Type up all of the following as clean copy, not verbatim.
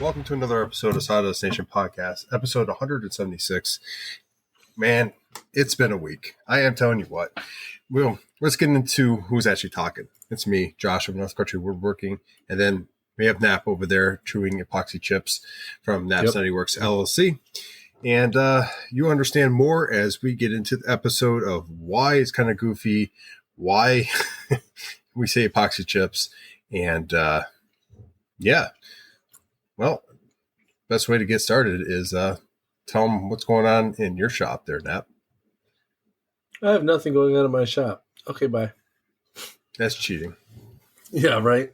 Welcome to another episode of Sawdust Nation Podcast, episode 176. Man, it's been a week. I am telling you what. Well, let's get into who's actually talking. It's me, Josh of North Country Woodworking, and then we have Nap over there chewing epoxy chips from Nap's Nutty Works LLC. And you understand more as we get into the episode of why it's kind of goofy, why we say epoxy chips, and well, best way to get started is tell them what's going on in your shop there, Nap. I have nothing going on in my shop. Okay, bye. That's cheating. Yeah, right.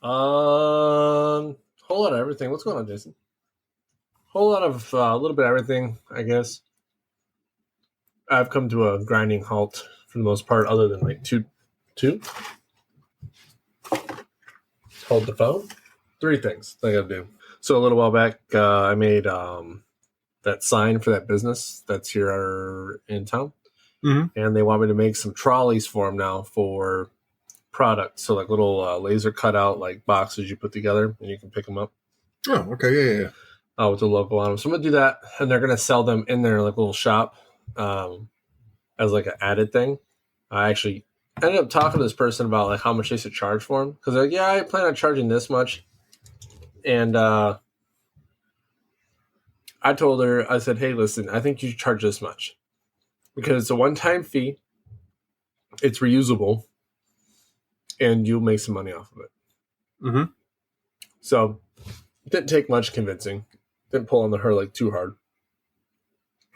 Whole lot of everything. What's going on, Jason? Whole lot of a little bit of everything, I guess. I've come to a grinding halt for the most part, other than like two. Hold the phone. 3 things I got to do. So a little while back, I made that sign for that business that's here in town. Mm-hmm. And they want me to make some trolleys for them now for products. So like little laser cutout like boxes you put together and you can pick them up. Oh, okay. Yeah. With the logo on them. So I'm going to do that. And they're going to sell them in their like little shop as like an added thing. I actually ended up talking to this person about like how much they should charge for them. Because they're like, yeah, I plan on charging this much. And I told her, I said, hey, listen, I think you should charge this much. Because it's a one-time fee. It's reusable. And you'll make some money off of it. Mm-hmm. So it didn't take much convincing. Didn't pull on her like too hard.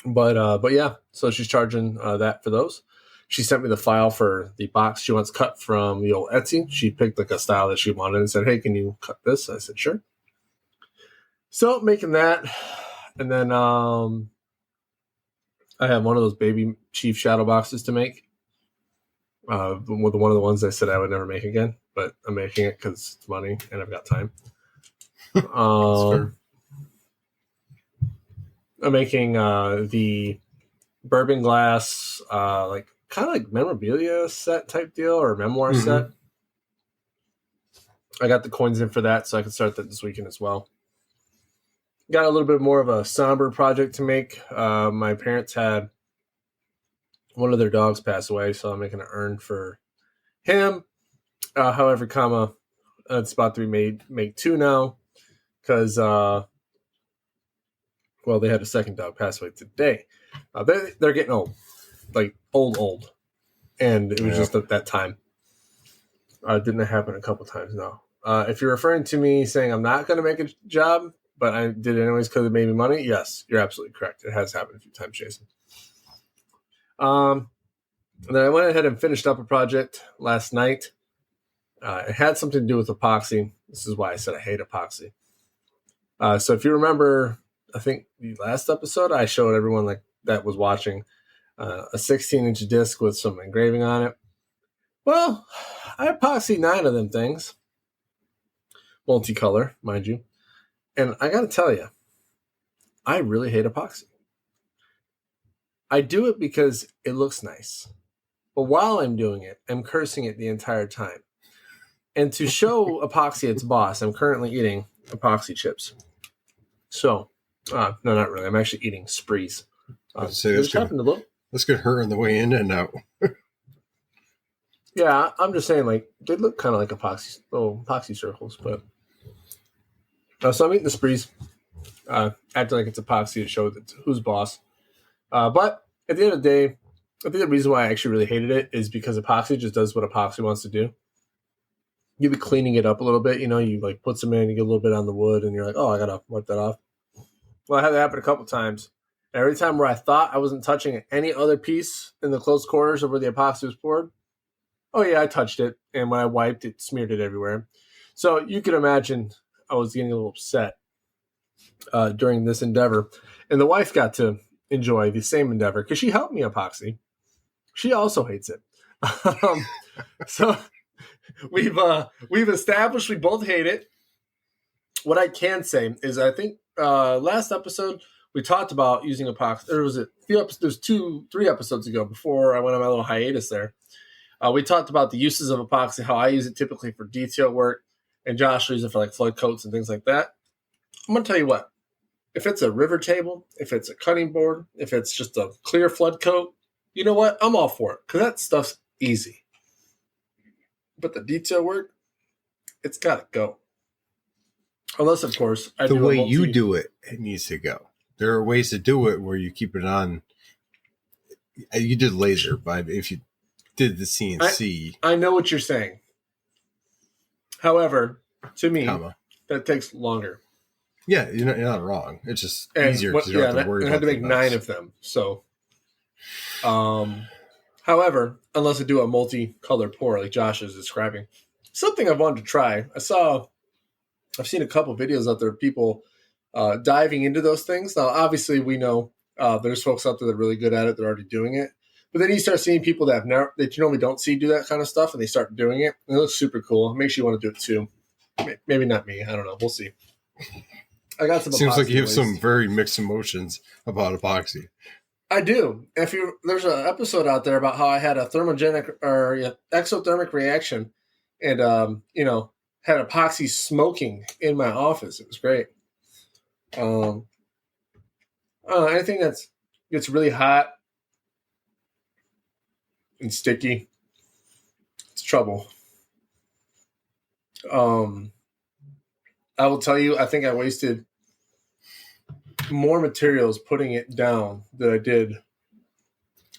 But yeah, so she's charging that for those. She sent me the file for the box she wants cut from the old Etsy. She picked like a style that she wanted and said, hey, can you cut this? I said, sure. So making that. And then I have one of those baby Chief shadow boxes to make. With one of the ones I said I would never make again, but I'm making it because it's money and I've got time. I'm making the bourbon glass, like kind of like memorabilia set type deal or memoir set. I got the coins in for that, so I can start that this weekend as well. Got a little bit more of a somber project to make. My parents had one of their dogs pass away, so I'm making an urn for him. However, it's about to be make 2 now because, they had a second dog pass away today. They're getting old, like old, and it was just at that time. Didn't happen a couple times now. If you're referring to me saying I'm not going to make a job, but I did it anyways because it made me money, yes, you're absolutely correct. It has happened a few times, Jason. And then I went ahead and finished up a project last night. It had something to do with epoxy. This is why I said I hate epoxy. So if you remember, I think the last episode I showed everyone like that was watching a 16-inch disc with some engraving on it. Well, I epoxied 9 of them things. Multicolor, mind you. And I got to tell you, I really hate epoxy. I do it because it looks nice. But while I'm doing it, I'm cursing it the entire time. And to show epoxy its boss, I'm currently eating epoxy chips. So, no, not really. I'm actually eating sprees. Let's get her on the way in and out. Yeah, I'm just saying, like, they look kind of like epoxy circles. But so I'm eating the sprees, acting like it's epoxy to show that who's boss. But at the end of the day, I think the reason why I actually really hated it is because epoxy just does what epoxy wants to do. You'll be cleaning it up a little bit. You know, you like put some in, you get a little bit on the wood, and you're like, oh, I got to wipe that off. Well, I had that happen a couple times. Every time where I thought I wasn't touching any other piece in the close quarters of where the epoxy was poured, oh, yeah, I touched it. And when I wiped, it smeared it everywhere. So you can imagine I was getting a little upset during this endeavor. And the wife got to enjoy the same endeavor because she helped me epoxy. She also hates it. So we've established we both hate it. What I can say is I think last episode we talked about using epoxy. There was there's 3 episodes ago before I went on my little hiatus there. We talked about the uses of epoxy, how I use it typically for detail work, and Josh uses it for like flood coats and things like that. I'm going to tell you what. If it's a river table, if it's a cutting board, if it's just a clear flood coat, you know what? I'm all for it because that stuff's easy. But the detail work, it's got to go. Unless, of course, the way you do it, it needs to go. There are ways to do it where you keep it on. You did laser, but if you did the CNC, I know what you're saying. However, to me, that takes longer. Yeah, you're not wrong. It's just easier because you don't have to worry about it. I had to make 9 of them. So, however, unless I do a multicolored pour like Josh is describing, something I've wanted to try. I've seen a couple videos out there of people diving into those things. Now, obviously, we know there's folks out there that are really good at it. They're already doing it. But then you start seeing people that you normally don't see do that kind of stuff, and they start doing it. And it looks super cool. It makes you want to do it too. Maybe not me. I don't know. We'll see. I got some. Seems like you have some very mixed emotions about epoxy. I do. There's an episode out there about how I had a thermogenic or exothermic reaction, and had epoxy smoking in my office. It was great. Anything that gets really hot and sticky, it's trouble. I will tell you, I think I wasted more materials putting it down than I did,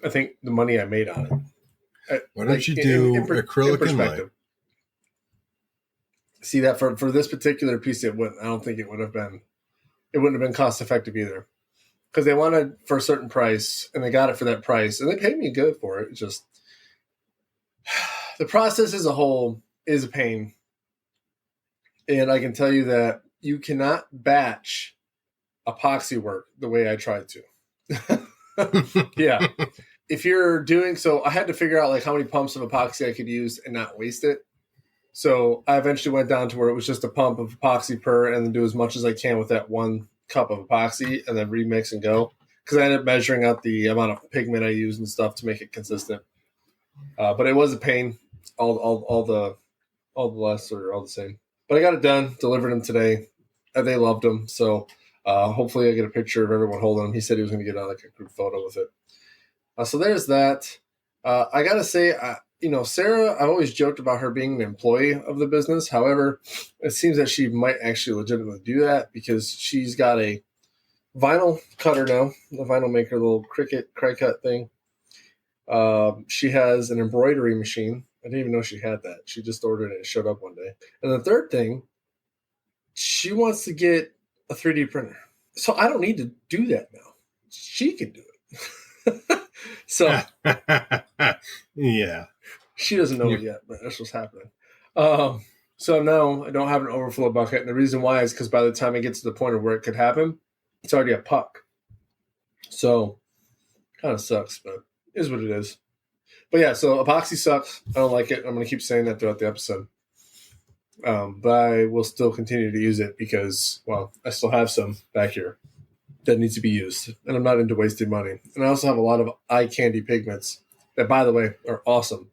I think, the money I made on it. Why don't you do acrylic and lime? See that for this particular piece, I don't think it wouldn't have been cost effective either. Because they wanted for a certain price and they got it for that price and they paid me good for it. It's just the process as a whole is a pain. And I can tell you that you cannot batch epoxy work the way I tried to. Yeah. If you're doing so, I had to figure out like how many pumps of epoxy I could use and not waste it. So I eventually went down to where it was just a pump of epoxy per and then do as much as I can with that 1 cup of epoxy and then remix and go. Because I ended up measuring out the amount of pigment I use and stuff to make it consistent. But it was a pain. All the less are all the same. But I got it done, delivered them today. They loved them. So hopefully I get a picture of everyone holding them. He said he was going to get like a group photo with it. So there's that. I got to say, Sarah, I've always joked about her being an employee of the business. However, it seems that she might actually legitimately do that because she's got a vinyl cutter now, the vinyl maker, the little Cricut cry cut thing. She has an embroidery machine. I didn't even know she had that. She just ordered it and it showed up one day. And the third thing, she wants to get a 3D printer. So I don't need to do that now. She can do it. So yeah. She doesn't know it yet, but that's what's happening. So now I don't have an overflow bucket. And the reason why is because by the time it gets to the point of where it could happen, it's already a puck. So kind of sucks, but it is what it is. But yeah, so epoxy sucks. I don't like it. I'm going to keep saying that throughout the episode. But I will still continue to use it because, well, I still have some back here that needs to be used. And I'm not into wasting money. And I also have a lot of eye candy pigments that, by the way, are awesome.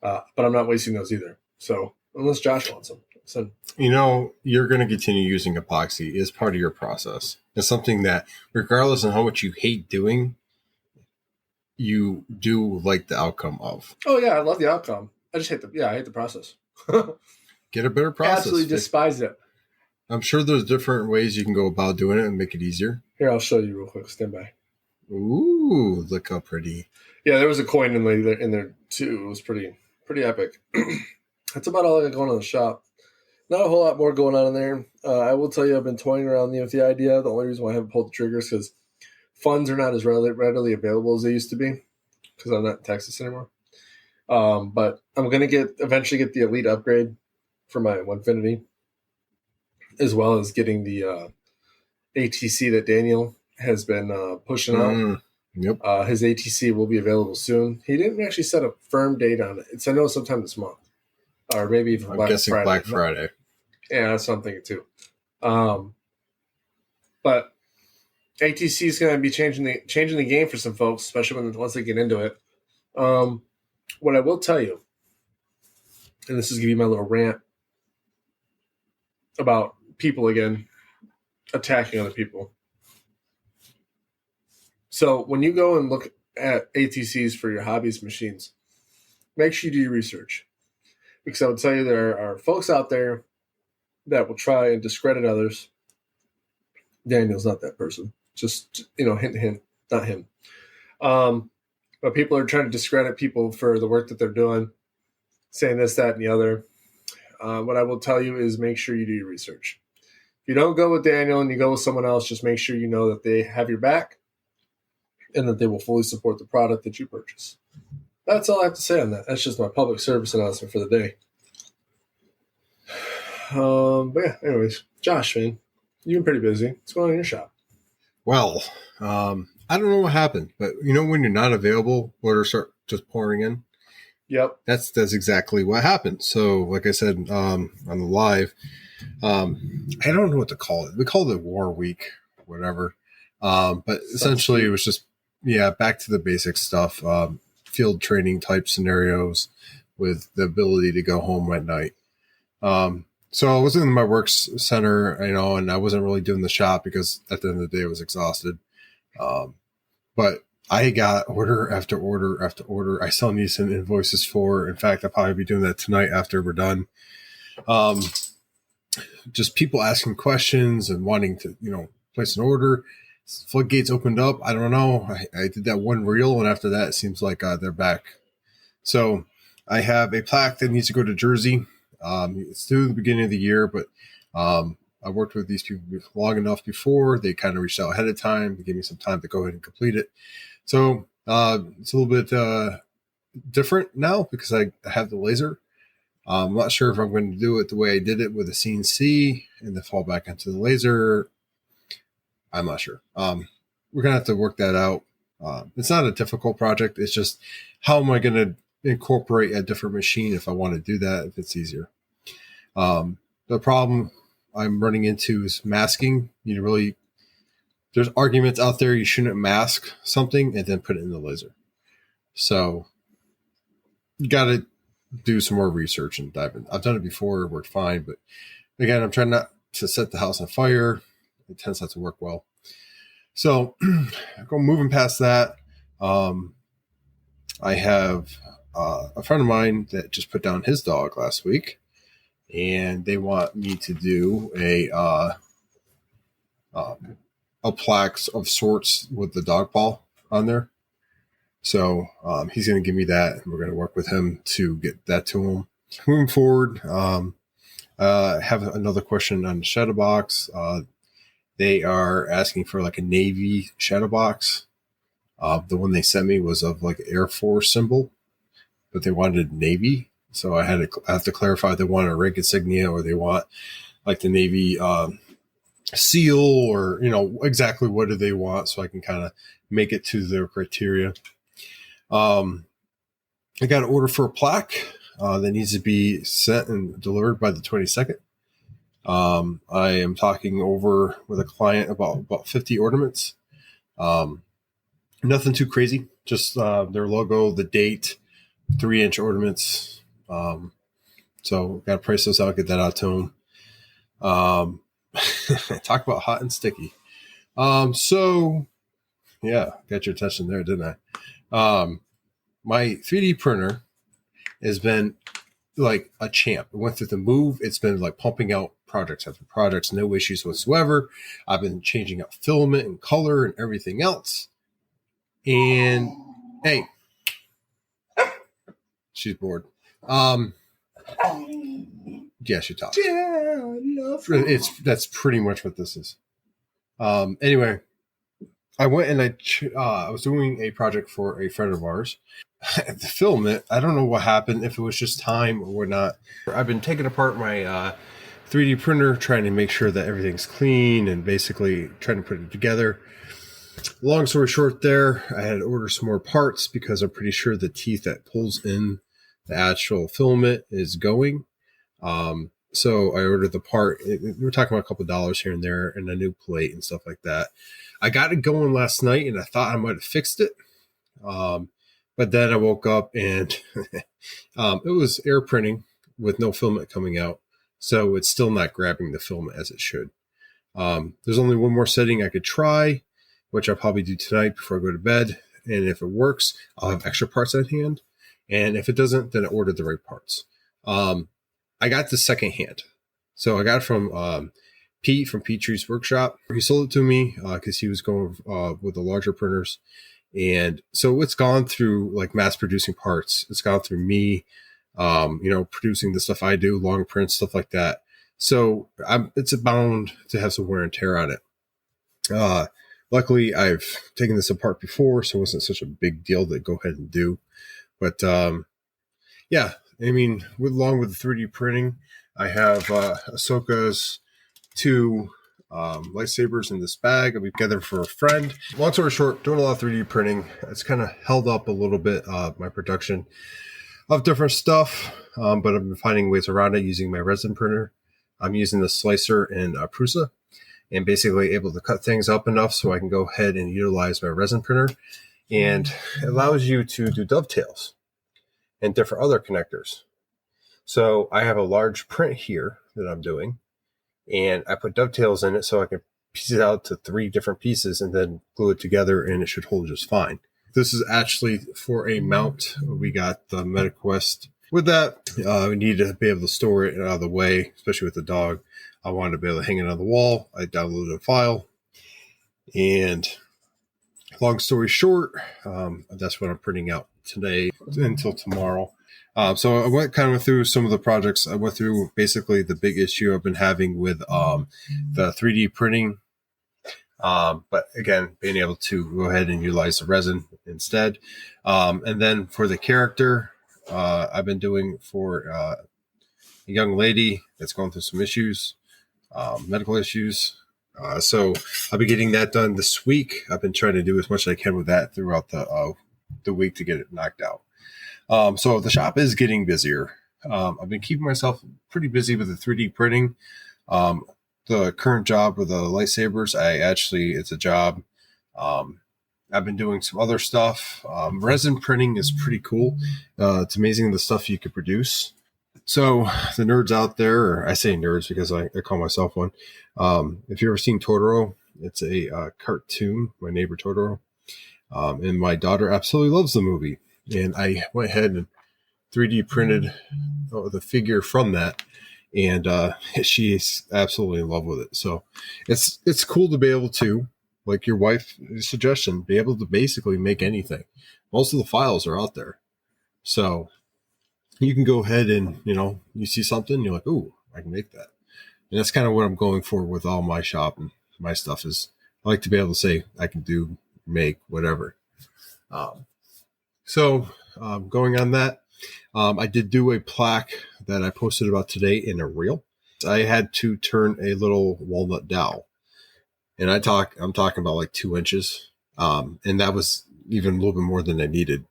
But I'm not wasting those either. So unless Josh wants them. So, you're going to continue using epoxy as part of your process. It's something that, regardless of how much you hate doing, you do like the outcome of. Oh, yeah, I love the outcome. I just hate the process. Get a better process. Absolutely despise it. I'm sure there's different ways you can go about doing it and make it easier. Here, I'll show you real quick. Stand by. Ooh, look how pretty. Yeah, there was a coin in there too. It was pretty epic. That's about all I got going on in the shop. Not a whole lot more going on in there. I will tell you, I've been toying around with the idea. The only reason why I haven't pulled the trigger is because funds are not as readily available as they used to be because I'm not in Texas anymore. But I'm going to eventually get the Elite upgrade for my Onefinity, as well as getting the ATC that Daniel has been pushing out. Yep. His ATC will be available soon. He didn't actually set a firm date on it. I know sometime this month, or maybe even I'm guessing Black Friday. Yeah, that's what I'm thinking too. But ATC is going to be changing the game for some folks, especially once they get into it. What I will tell you, and this is going to be my little rant about people again. attacking other people. So when you go and look at ATCs for your hobbies machines, make sure you do your research. Because I would tell you there are folks out there that will try and discredit others. Daniel's not that person. Just, hint, hint, not him. But people are trying to discredit people for the work that they're doing, saying this, that, and the other. What I will tell you is make sure you do your research. If you don't go with Daniel and you go with someone else, just make sure you know that they have your back and that they will fully support the product that you purchase. That's all I have to say on that. That's just my public service announcement for the day. But yeah, anyways, Josh, man, you've been pretty busy. What's going on in your shop? Well, I don't know what happened, but when you're not available, orders start just pouring in. Yep. That's exactly what happened. So, like I said on the live, I don't know what to call it. We called it War Week, whatever. But essentially, it was just back to the basic stuff. Field training type scenarios with the ability to go home at night. So I was in my work center, and I wasn't really doing the shop because at the end of the day I was exhausted. But I got order after order after order. I still need some invoices for. In fact, I'll probably be doing that tonight after we're done. Just people asking questions and wanting to, place an order. Floodgates opened up. I don't know. I did that one reel, and after that, it seems like they're back. So I have a plaque that needs to go to Jersey. It's through the beginning of the year, but I worked with these people long enough before. They kind of reached out ahead of time. They gave me some time to go ahead and complete it. So it's a little bit different now because I have the laser. I'm not sure if I'm going to do it the way I did it with the CNC and then fall back into the laser. I'm not sure. We're going to have to work that out. It's not a difficult project. It's just how am I going to incorporate a different machine if I want to do that, if it's easier. The problem I'm running into is masking. There's arguments out there you shouldn't mask something and then put it in the laser. So you got to do some more research and dive in. I've done it before, it worked fine, but again, I'm trying not to set the house on fire. It tends not to work well. So moving past that, I have a friend of mine that just put down his dog last week, and they want me to do a plaque of sorts with the dog paw on there. So he's going to give me that, and we're going to work with him to get that to him. Moving forward, I have another question on the shadow box. They are asking for like a Navy shadow box. The one they sent me was of like Air Force symbol, but they wanted Navy. So I have to clarify if they want a rank insignia or they want like the Navy seal or, exactly what do they want so I can kind of make it to their criteria. I got an order for a plaque that needs to be sent and delivered by the 22nd. I am talking over with a client about 50 ornaments. Nothing too crazy, just their logo, the date, 3-inch ornaments. So got to price those out, get that out to them. Talk about hot and sticky. So yeah, got your attention there, didn't I? My 3D printer has been like a champ. It went through the move. It's been like pumping out projects after projects, no issues whatsoever. I've been changing out filament and color and everything else. And hey, she's bored. Yeah, she talks. Yeah, I love her. That's pretty much what this is. Anyway, I went and I was doing a project for a friend of ours. The filament, I don't know what happened, if it was just time or whatnot. I've been taking apart my 3D printer, trying to make sure that everything's clean and basically trying to put it together. Long story short there, I had to order some more parts because I'm pretty sure the teeth that pulls in the actual filament is going. So I ordered the part. We're talking about a couple of dollars here and there and a new plate and stuff like that. I got it going last night and I thought I might have fixed it. But then I woke up and it was air printing with no filament coming out. So it's still not grabbing the filament as it should. There's only one more setting I could try, which I'll probably do tonight before I go to bed. And if it works, I'll have extra parts at hand. And if it doesn't, then I ordered the right parts. I got the second hand. So I got it from Pete from Petry's Workshop. He sold it to me because he was going with the larger printers. And so it's gone through like mass producing parts. It's gone through me, producing the stuff I do, long prints, stuff like that. So it's bound to have some wear and tear on it. Luckily, I've taken this apart before, so it wasn't such a big deal to go ahead and do. But yeah, I mean, along with the 3D printing, I have Ahsoka's 2 lightsabers in this bag. I'll be together for a friend. Long story short, doing a lot of 3D printing. It's kind of held up a little bit my production of different stuff, but I've been finding ways around it using my resin printer. I'm using the slicer in Prusa and basically able to cut things up enough so I can go ahead and utilize my resin printer. And it allows you to do dovetails and different other connectors. So I have a large print here that I'm doing, and I put dovetails in it so I can piece it out to 3 different pieces and then glue it together, and it should hold just fine. This is actually for a mount. We got the MetaQuest. With that, we need to be able to store it out of the way, especially with the dog. I wanted to be able to hang it on the wall. I downloaded a file, and long story short, that's what I'm printing out today until tomorrow. So I went kind of through some of the projects. I went through basically the big issue I've been having with the 3D printing. But again, being able to go ahead and utilize the resin instead. And then for the character, I've been doing for a young lady that's going through some issues, medical issues. So I'll be getting that done this week. I've been trying to do as much as I can with that throughout the week to get it knocked out. So the shop is getting busier. I've been keeping myself pretty busy with the 3D printing. The current job with the lightsabers, it's a job. I've been doing some other stuff. Resin printing is pretty cool. It's amazing the stuff you can produce. So the nerds out there, or I say nerds because I call myself one. If you've ever seen Totoro, it's a cartoon, My Neighbor Totoro. And my daughter absolutely loves the movie. And I went ahead and 3D printed the figure from that. And she's absolutely in love with it. So it's cool to be able to, like your wife's suggestion, be able to basically make anything. Most of the files are out there. So you can go ahead and, you see something, you're like, ooh, I can make that. And that's kind of what I'm going for with all my shop and my stuff is I like to be able to say I can do, make, whatever. So going on that, I did do a plaque that I posted about today in a reel. I had to turn a little walnut dowel. And I'm talking about like 2 inches. And that was even a little bit more than I needed.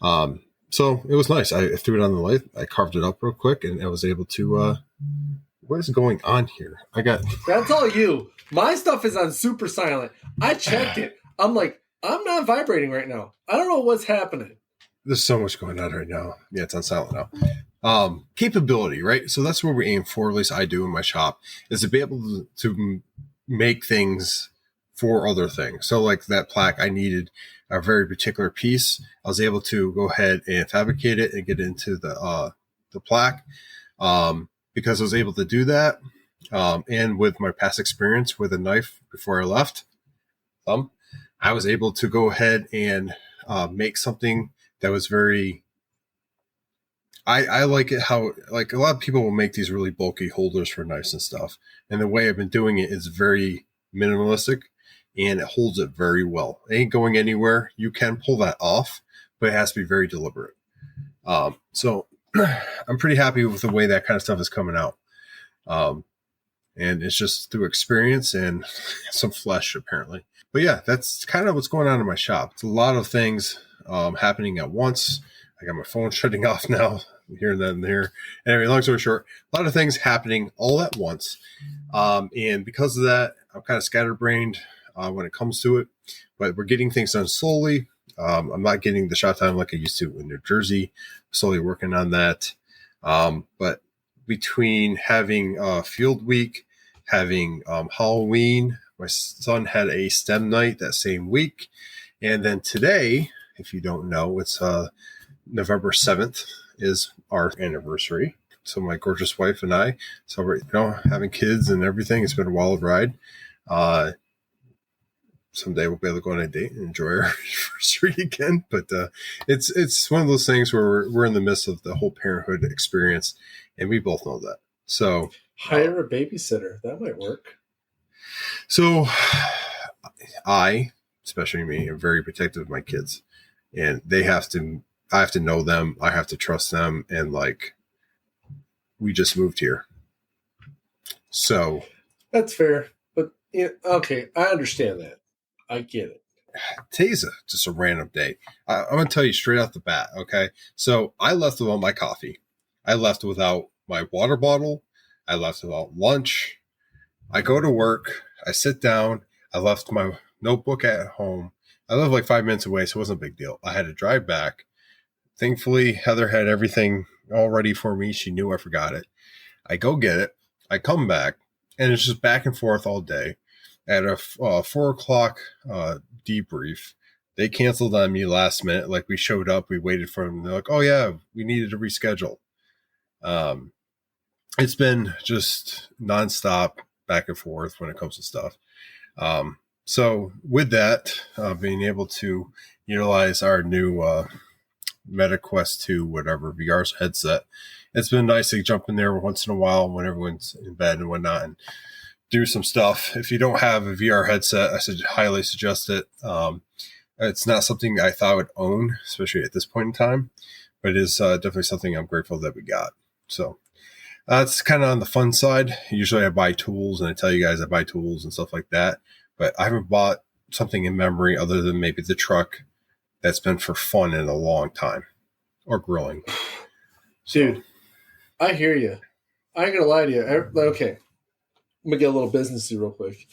So it was nice. I threw it on the lathe. I carved it up real quick and I was able to, what is going on here? That's all you. My stuff is on super silent. I checked it. I'm like, I'm not vibrating right now. I don't know what's happening. There's so much going on right now. Yeah, it's on silent now. Capability, right? So that's where we aim for, at least I do in my shop, is to be able to make things for other things. So like that plaque, I needed a very particular piece. I was able to go ahead and fabricate it and get it into the plaque because I was able to do that. And with my past experience with a knife before I left, I was able to go ahead and make something that was very, I like it how, like a lot of people will make these really bulky holders for knives and stuff. And the way I've been doing it is very minimalistic and it holds it very well. It ain't going anywhere. You can pull that off, but it has to be very deliberate. So I'm pretty happy with the way that kind of stuff is coming out. And it's just through experience and some flesh apparently. But yeah, that's kind of what's going on in my shop. It's a lot of things happening at once. I got my phone shutting off now, here and then there. Anyway, long story short, a lot of things happening all at once. And because of that, I'm kind of scatterbrained when it comes to it. But we're getting things done slowly. I'm not getting the shot time like I used to in New Jersey. Slowly working on that. But between having field week, having Halloween. My son had a STEM night that same week. And then today, if you don't know, it's November 7th is our anniversary. So my gorgeous wife and I celebrate, having kids and everything. It's been a wild ride. Someday we'll be able to go on a date and enjoy our anniversary again. But it's one of those things where we're in the midst of the whole parenthood experience, and we both know that. So hire a babysitter. That might work. So I, especially me, am very protective of my kids, and I have to know them. I have to trust them. And we just moved here. So that's fair. But okay, I understand that. I get it. Today's just a random day. I'm going to tell you straight off the bat, okay? So I left without my coffee. I left without my water bottle. I left without lunch. I go to work. I sit down. I left my notebook at home. I live 5 minutes away, so it wasn't a big deal. I had to drive back. Thankfully, Heather had everything all ready for me. She knew I forgot it. I go get it. I come back, and it's just back and forth all day. At a 4 o'clock debrief, they canceled on me last minute. We showed up, we waited for them. They're like, "Oh yeah, we needed to reschedule." It's been just nonstop back and forth when it comes to stuff. So with that, being able to utilize our new MetaQuest 2, whatever VR headset, it's been nice to jump in there once in a while when everyone's in bed and whatnot, and do some stuff. If you don't have a VR headset, I highly suggest it. It's not something I thought I would own, especially at this point in time, but it is definitely something I'm grateful that we got. So that's kind of on the fun side. Usually I buy tools, and I tell you guys I buy tools and stuff like that, but I haven't bought something in memory other than maybe the truck that's been for fun in a long time, or grilling. Dude, I hear you. I ain't gonna lie to you. Okay. I'm going to get a little businessy real quick.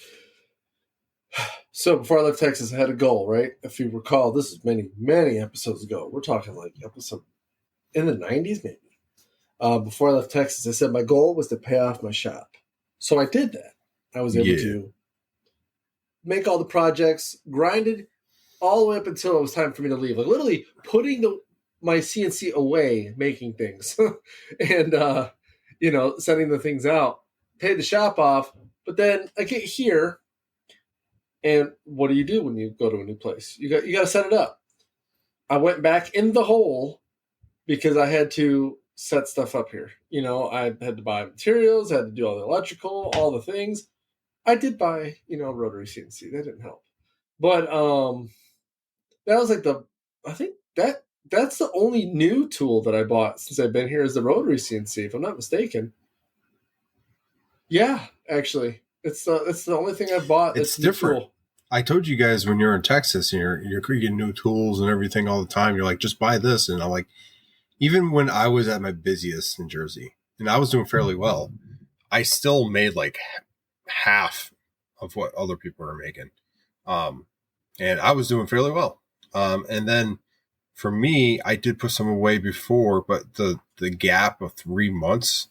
So before I left Texas, I had a goal, right? If you recall, this is many, many episodes ago. We're talking episode in the 90s, maybe. Before I left Texas, I said my goal was to pay off my shop. So I did that. I was able to make all the projects, grinded all the way up until it was time for me to leave. Literally putting my CNC away, making things. And, sending the things out. Pay the shop off, but then I get here, and what do you do when you go to a new place? You got to set it up. I went back in the hole because I had to set stuff up here. I had to buy materials, I had to do all the electrical, all the things. I did buy, rotary CNC. That didn't help, but that was I think that's the only new tool that I bought since I've been here is the rotary CNC, if I'm not mistaken. Yeah, actually, it's the only thing I've bought. It's different. Tool. I told you guys when you're in Texas, and you're getting new tools and everything all the time. You're like, just buy this, and I'm like, even when I was at my busiest in Jersey, and I was doing fairly well, I still made half of what other people are making, and I was doing fairly well. And then for me, I did put some away before, but the gap of 3 months.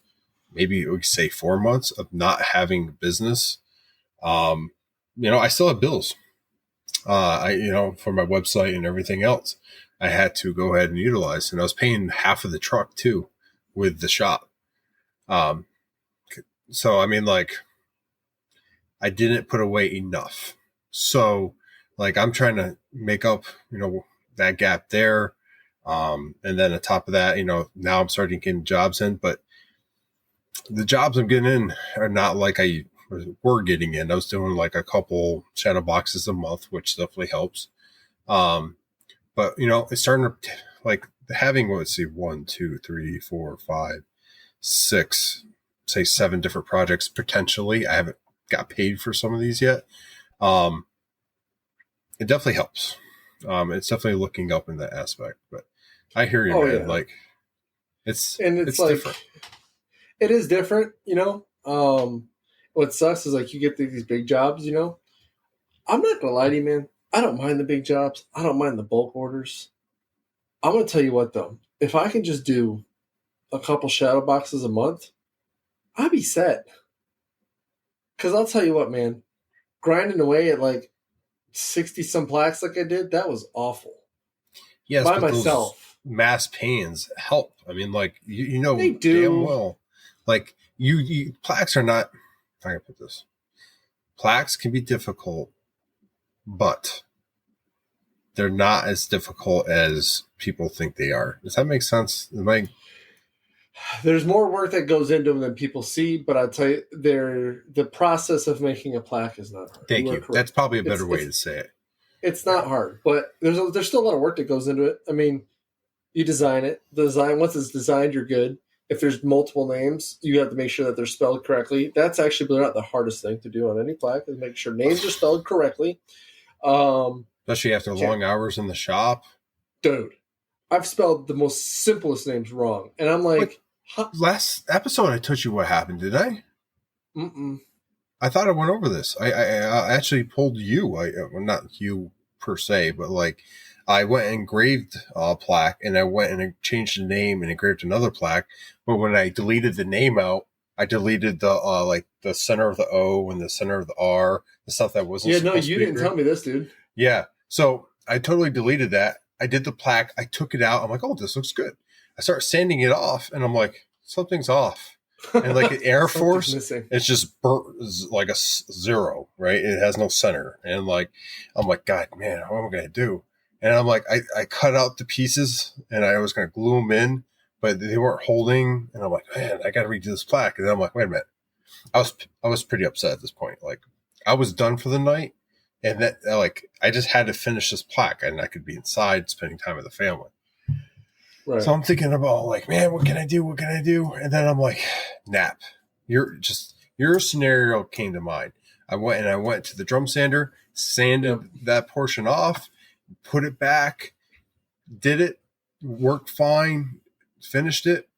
Maybe we could say 4 months of not having business. I still have bills. For my website and everything else, I had to go ahead and utilize, and I was paying half of the truck too with the shop. So I didn't put away enough. So I'm trying to make up, that gap there. And then on top of that, now I'm starting getting jobs in, but the jobs I'm getting in are not like I were getting in. I was doing a couple shadow boxes a month, which definitely helps. But it's starting to having, let's see, 1, 2, 3, 4, 5, 6, say 7 different projects potentially. I haven't got paid for some of these yet. It definitely helps. It's definitely looking up in that aspect, but I hear you, man. Yeah. It's different. It is different, what sucks is you get these big jobs, I'm not going to lie to you, man. I don't mind the big jobs. I don't mind the bulk orders. I'm going to tell you what, though. If I can just do a couple shadow boxes a month, I'd be set. Because I'll tell you what, man, grinding away at like 60 some plaques like I did, that was awful. Yes, By but those myself. mass pains help. I mean, like you know They damn do. well, like you plaques are not. How can I put this? Plaques can be difficult, but they're not as difficult as people think they are. Does that make sense? There's more work that goes into them than people see, but I'll tell you, the process of making a plaque is not hard. Thank you. Correct. That's probably a better way to say it. It's not hard, but there's still a lot of work that goes into it. I mean, you design it. The design, once it's designed, you're good. If there's multiple names, you have to make sure that they're spelled correctly. That's actually not the hardest thing to do on any plaque, is make sure names are spelled correctly. Especially after long hours in the shop. Dude, I've spelled the most simplest names wrong. And I'm like... Last episode I told you what happened, did I? Mm-mm. I thought I went over this. I actually pulled you. Well, not you per se, but like I went and engraved a plaque, and I went and changed the name and engraved another plaque. But when I deleted the name out, I deleted the like the center of the O and the center of the R, the stuff that wasn't. Yeah, no, you didn't tell me this, dude. Yeah, so I totally deleted that. I did the plaque. I took it out. I'm like, oh, this looks good. I start sanding it off, and I'm like, something's off. And like the Air Force, it's just like a 0, right? It has no center. And like, I'm like, God, man, what am I going to do? And I'm like, I cut out the pieces, and I was going to glue them in, but they weren't holding. And I'm like, man, I got to redo this plaque. And then I'm like, wait a minute. I was pretty upset at this point. Like, I was done for the night, and that like I just had to finish this plaque, and I could be inside spending time with the family. Right. So I'm thinking about like, man, what can I do? What can I do? And then I'm like, nap. Your scenario came to mind. I went to the drum sander, sanded that portion off, put it back, did it, worked fine, finished it.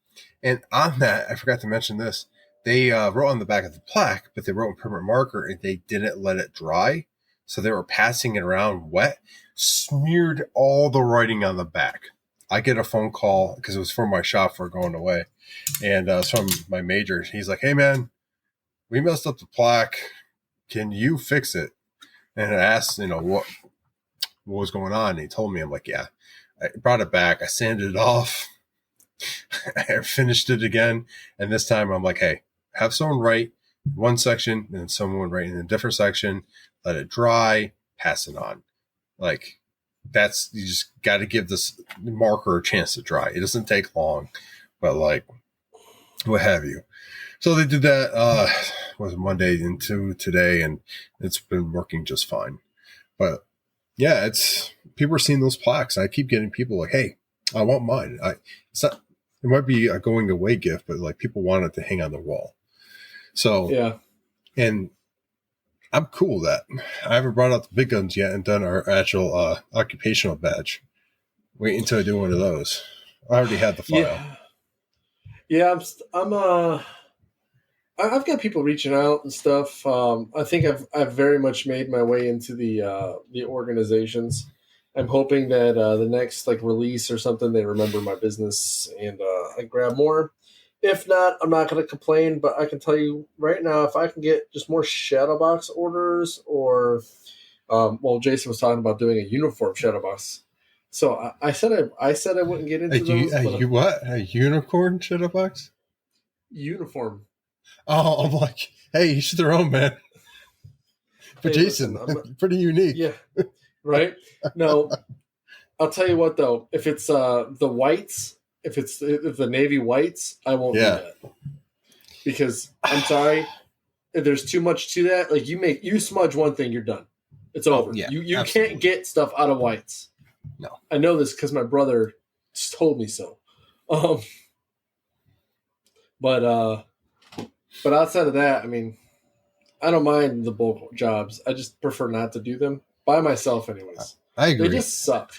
And on that, I forgot to mention this. They wrote on the back of the plaque, but they wrote in permanent marker, and they didn't let it dry. So they were passing it around wet, smeared all the writing on the back. I get a phone call because it was from my shop for going away. And it's from my major. He's like, hey, man, we messed up the plaque. Can you fix it? And I asked, what was going on? And he told me. I'm like, yeah. I brought it back. I sanded it off. I finished it again. And this time I'm like, hey, have someone write one section and then someone write in a different section. Let it dry. Pass it on. Like, you just got to give this marker a chance to dry. It doesn't take long, but like, what have you. So they did that, was Monday into today, and it's been working just fine. But yeah, people are seeing those plaques. I keep getting people like, hey, I want mine. It might be a going away gift, but like people want it to hang on the wall. So, yeah. And I'm cool with that. I haven't brought out the big guns yet and done our actual occupational badge. Wait until I do one of those. I already had the file. Yeah, I've got people reaching out and stuff. I think I've very much made my way into the organizations. I'm hoping that the next like release or something, they remember my business and I grab more. If not, I'm not going to complain, but I can tell you right now, if I can get just more shadow box orders or, Jason was talking about doing a uniform shadow box. So I said I wouldn't get into those. What? A unicorn shadow box? Uniform. Oh, I'm like, hey, each their own, man. But hey, Jason, listen, pretty unique. Yeah, right? No, I'll tell you what, though. If it's the whites... If the navy whites, I won't do that because I'm sorry. If there's too much to that, like you smudge one thing, you're done. It's over. Yeah, you can't get stuff out of whites. No, I know this because my brother told me so. But outside of that, I mean, I don't mind the bulk jobs. I just prefer not to do them by myself, anyways. I agree. They just suck.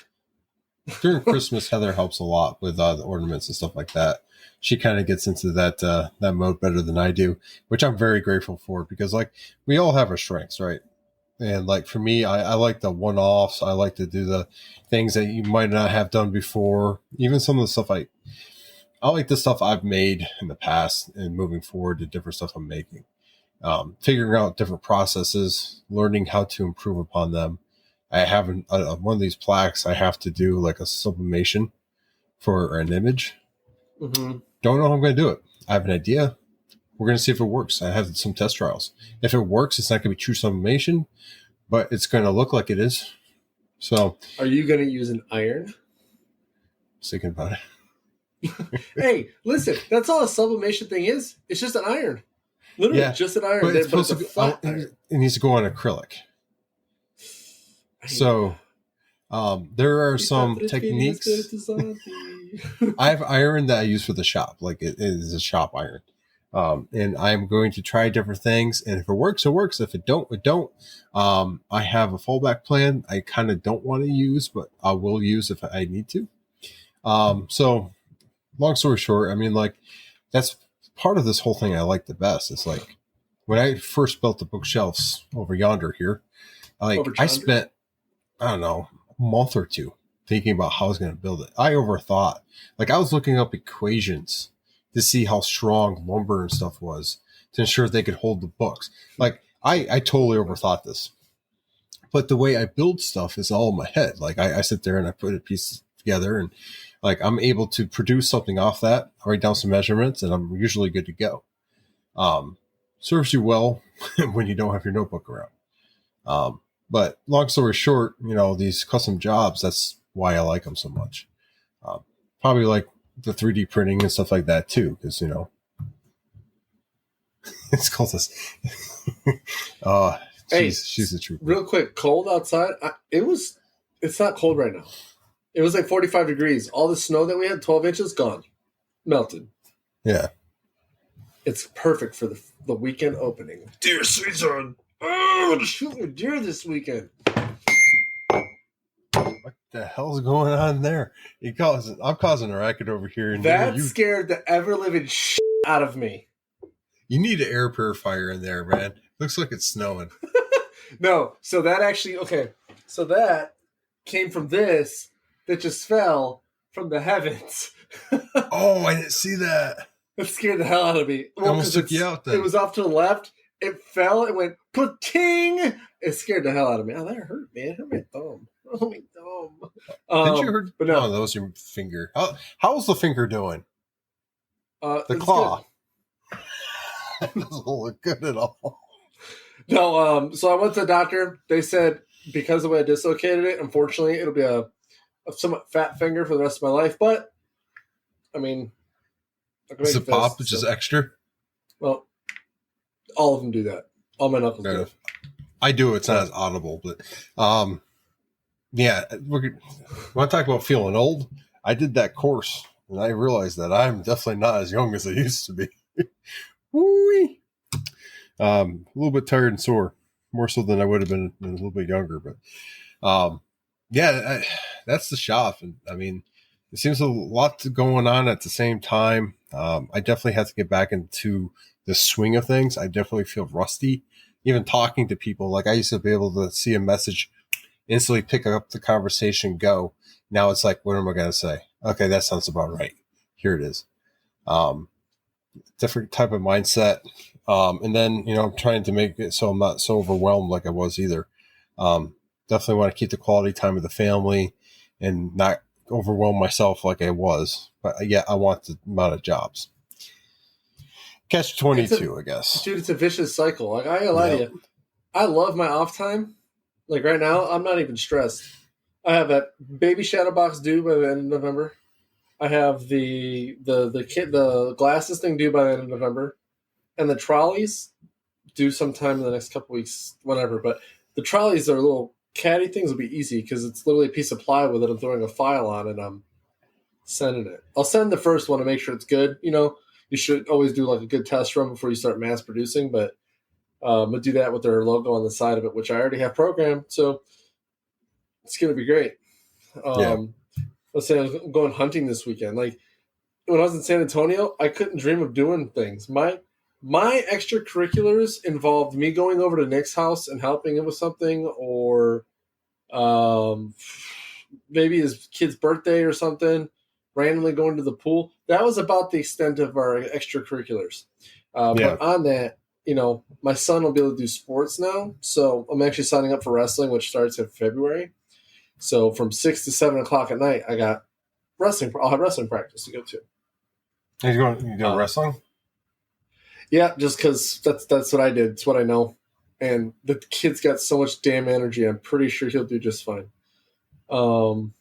During Christmas, Heather helps a lot with the ornaments and stuff like that. She kind of gets into that mode better than I do, which I'm very grateful for because, like, we all have our strengths, right? And, like, for me, I like the one-offs. I like to do the things that you might not have done before. Even some of the stuff I like the stuff I've made in the past and moving forward to different stuff I'm making. figuring out different processes, learning how to improve upon them. I have one of these plaques. I have to do like a sublimation for an image. Mm-hmm. Don't know how I'm going to do it. I have an idea. We're going to see if it works. I have some test trials. If it works, it's not going to be true sublimation, but it's going to look like it is. So, are you going to use an iron? Thinking about it. Hey, listen, that's all a sublimation thing is. It's just an iron. Literally, just an iron. But it's a flat iron. It needs to go on acrylic. So, there are some techniques. I have iron that I use for the shop. Like it is a shop iron. And I'm going to try different things. And if it works, it works. If it don't, it don't. I have a fallback plan I kind of don't want to use, but I will use if I need to. So long story short, I mean, like that's part of this whole thing I like the best. It's like when I first built the bookshelves over yonder here, I spent, I don't know, a month or two thinking about how I was going to build it. I overthought. Like I was looking up equations to see how strong lumber and stuff was to ensure they could hold the books. Like I totally overthought this. But the way I build stuff is all in my head. Like I sit there and I put a piece together and like I'm able to produce something off that, write down some measurements, and I'm usually good to go. Serves you well when you don't have your notebook around. But long story short, these custom jobs, that's why I like them so much. Probably like the 3D printing and stuff like that too, because, it's called this. She's the truth. Real quick, cold outside. It's not cold right now. It was like 45 degrees. All the snow that we had, 12 inches, gone. Melted. Yeah. It's perfect for the weekend opening. Deer season. Oh, I'm shooting a deer this weekend. What the hell's going on there? I'm causing a racket over here. And that scared the ever-living shit out of me. You need an air purifier in there, man. Looks like it's snowing. No, so that actually, okay. So that came from this that just fell from the heavens. Oh, I didn't see that. That scared the hell out of me. Well, almost took you out then. It was off to the left. It fell. It went pa-ting. It scared the hell out of me. Oh, that hurt, man. It hurt my thumb. Oh, my thumb. Did you hurt? But no, that was your finger. How's the finger doing? The claw. It doesn't look good at all. No, so I went to the doctor. They said because of the way I dislocated it, unfortunately, it'll be a somewhat fat finger for the rest of my life. But, I mean... Does it pop, which is extra? Well, all of them do that. All my knuckles do. I do. It's not as audible, but yeah. Want to talk about feeling old? I did that course, and I realized that I'm definitely not as young as I used to be. Woo-wee. A little bit tired and sore, more so than I would have been a little bit younger. But yeah, that's the shop, and I mean, it seems a lot going on at the same time. I definitely have to get back into the swing of things. I definitely feel rusty. Even talking to people, like I used to be able to see a message, instantly pick up the conversation, go. Now it's like, what am I going to say? Okay, that sounds about right. Here it is. Different type of mindset. And then, I'm trying to make it so I'm not so overwhelmed like I was either. Definitely want to keep the quality time with the family and not overwhelm myself like I was. But yeah, I want the amount of jobs. Catch 22, I guess. Dude, it's a vicious cycle. Like, I gotta lie to you. I love my off time. Like, right now, I'm not even stressed. I have that baby shadow box due by the end of November. I have the glasses thing due by the end of November. And the trolleys due sometime in the next couple weeks, whatever. But the trolleys are little caddy things will be easy because it's literally a piece of plywood that I'm throwing a file on and I'm sending it. I'll send the first one to make sure it's good. You should always do like a good test run before you start mass producing, but I'm going to do that with their logo on the side of it, which I already have programmed. So it's going to be great. Let's say I was going hunting this weekend. Like when I was in San Antonio, I couldn't dream of doing things. My extracurriculars involved me going over to Nick's house and helping him with something, or maybe his kid's birthday or something, randomly going to the pool. That was about the extent of our extracurriculars. But on that, my son will be able to do sports now. So I'm actually signing up for wrestling, which starts in February. So from 6 to 7 o'clock at night, I got wrestling. I'll have wrestling practice to go to. You doing wrestling? Yeah, just because that's what I did. It's what I know. And the kid's got so much damn energy. I'm pretty sure he'll do just fine. And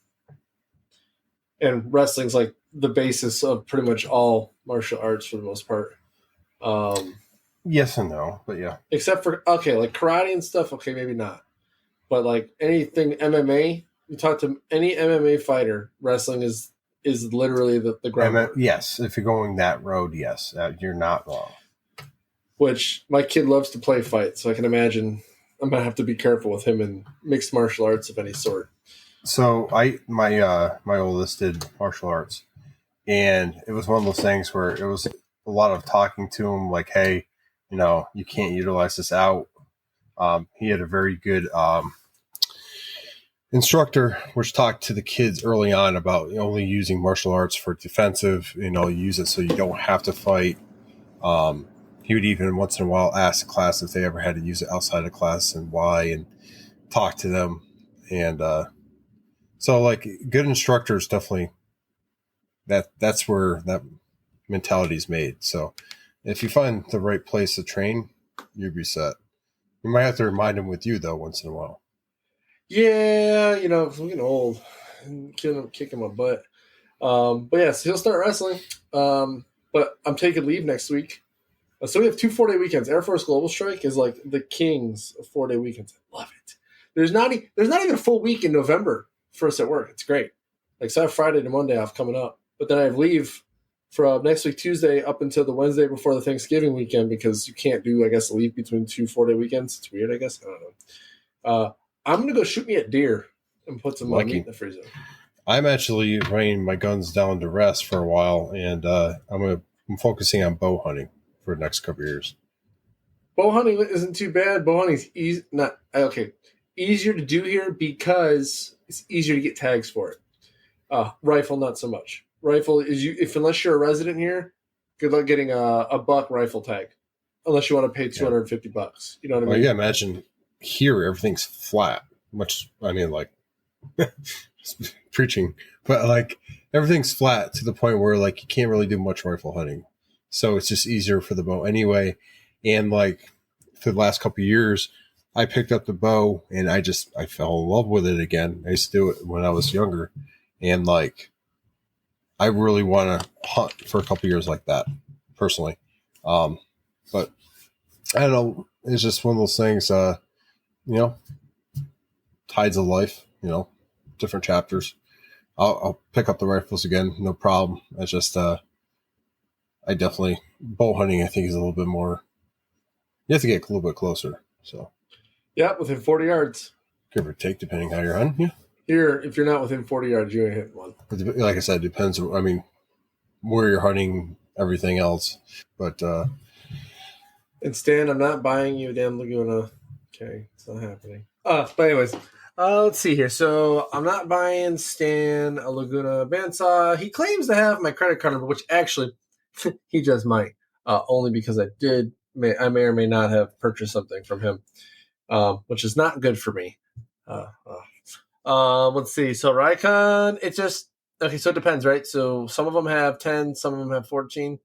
wrestling's like the basis of pretty much all martial arts for the most part. Yes and no, but yeah. Except for, like karate and stuff, okay, maybe not. But like anything MMA, you talk to any MMA fighter, wrestling is literally the groundwork. Yes, if you're going that road, yes, you're not wrong. Which my kid loves to play fight, so I can imagine I'm going to have to be careful with him in mixed martial arts of any sort. So my oldest did martial arts, and it was one of those things where it was a lot of talking to him, like, hey, you can't utilize this out. He had a very good instructor, which talked to the kids early on about only using martial arts for defensive. Use it so you don't have to fight. He would even once in a while ask the class if they ever had to use it outside of class and why, and talk to them. And so, like, good instructors definitely that's where that mentality is made. So if you find the right place to train, you'll be set. You might have to remind them with you, though, once in a while. Yeah, I'm getting old and kicking my butt. But yeah, so he'll start wrestling. But I'm taking leave next week. So we have 2 4-day weekends. Air Force Global Strike is like the kings of 4-day weekends. I love it. There's not even a full week in November for us at work. It's great. Like, so I have Friday to Monday off coming up. But then I have leave from next week Tuesday up until the Wednesday before the Thanksgiving weekend because you can't do, I guess, a leave between 2 4-day weekends. It's weird, I guess. I don't know. I'm going to go shoot me a deer and put some meat in the freezer. I'm actually laying my guns down to rest for a while, and I'm focusing on bow hunting for the next couple of years. Bow hunting isn't too bad. Bow hunting is easier to do here because it's easier to get tags for it. Rifle, not so much. Rifle is unless you're a resident here, good luck getting a buck rifle tag, unless you want to pay $250. You know what I mean? Well, yeah, imagine here everything's flat. Preaching, but like everything's flat to the point where like you can't really do much rifle hunting. So it's just easier for the bow anyway. And like for the last couple of years, I picked up the bow and I fell in love with it again. I used to do it when I was younger, and like I really want to hunt for a couple of years like that personally. But I don't know. It's just one of those things. Tides of life. Different chapters. I'll pick up the rifles again, no problem. It's just I definitely bow hunting. I think is a little bit more. You have to get a little bit closer. So yeah, within 40 yards, give or take, depending how you're hunting. Yeah. Here, if you're not within 40 yards, you ain't hitting one. But like I said, it depends. I mean, where you're hunting, everything else. But and Stan, I'm not buying you a damn Laguna. Okay, it's not happening. But anyways. Let's see here. So I'm not buying Stan a Laguna bandsaw. He claims to have my credit card number, which actually he just might, only because I may or may not have purchased something from him, which is not good for me. Let's see. So Raycon, so it depends, right? So some of them have 10, some of them have 14,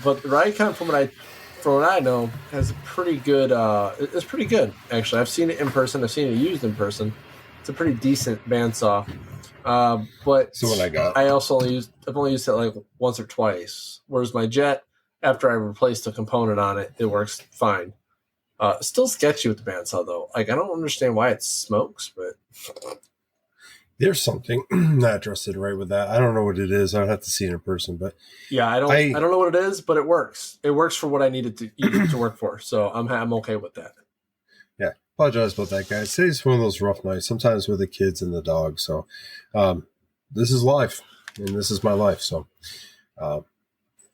but the Raycon, from what I know, has a pretty good. It's pretty good, actually. I've seen it in person. I've seen it used in person. It's a pretty decent bandsaw. But so what I got, I've only used it like once or twice. Whereas my Jet, after I replaced a component on it, it works fine. Still sketchy with the bandsaw though. Like I don't understand why it smokes, but there's something not trusted right with that. I don't know what it is. I'd have to see it in person, but yeah, I don't know what it is, but it works. It works for what I needed to work for. So I'm okay with that. Yeah. Apologize about that, guys. Today's one of those rough nights, sometimes with the kids and the dog. So this is life, and this is my life. So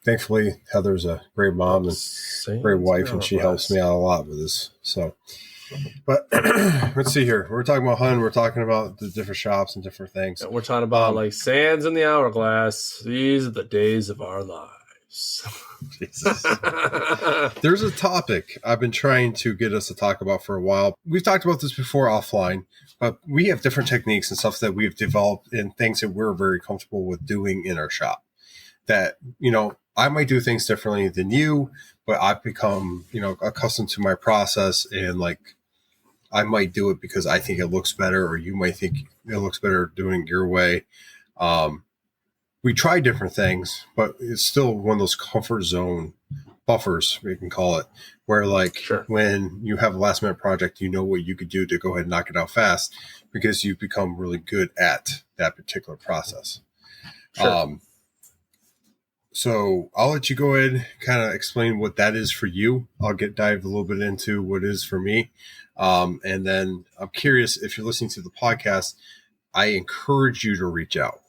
thankfully, Heather's a great mom and great wife, and she helps me out a lot with this. So, but let's see here. We're talking about hunting. We're talking about the different shops and different things. We're talking about like sands in the hourglass. These are the days of our lives. Jesus. There's a topic I've been trying to get us to talk about for a while. We've talked about this before offline, but we have different techniques and stuff that we've developed and things that we're very comfortable with doing in our shop. That, I might do things differently than you, but I've become, accustomed to my process, and like I might do it because I think it looks better, or you might think it looks better doing it your way. We try different things, but it's still one of those comfort zone buffers, we can call it, where like when you have a last minute project, you know what you could do to go ahead and knock it out fast because you've become really good at that particular process. Sure. So I'll let you go ahead and kind of explain what that is for you. I'll dive a little bit into what it is for me. And then I'm curious, if you're listening to the podcast, I encourage you to reach out.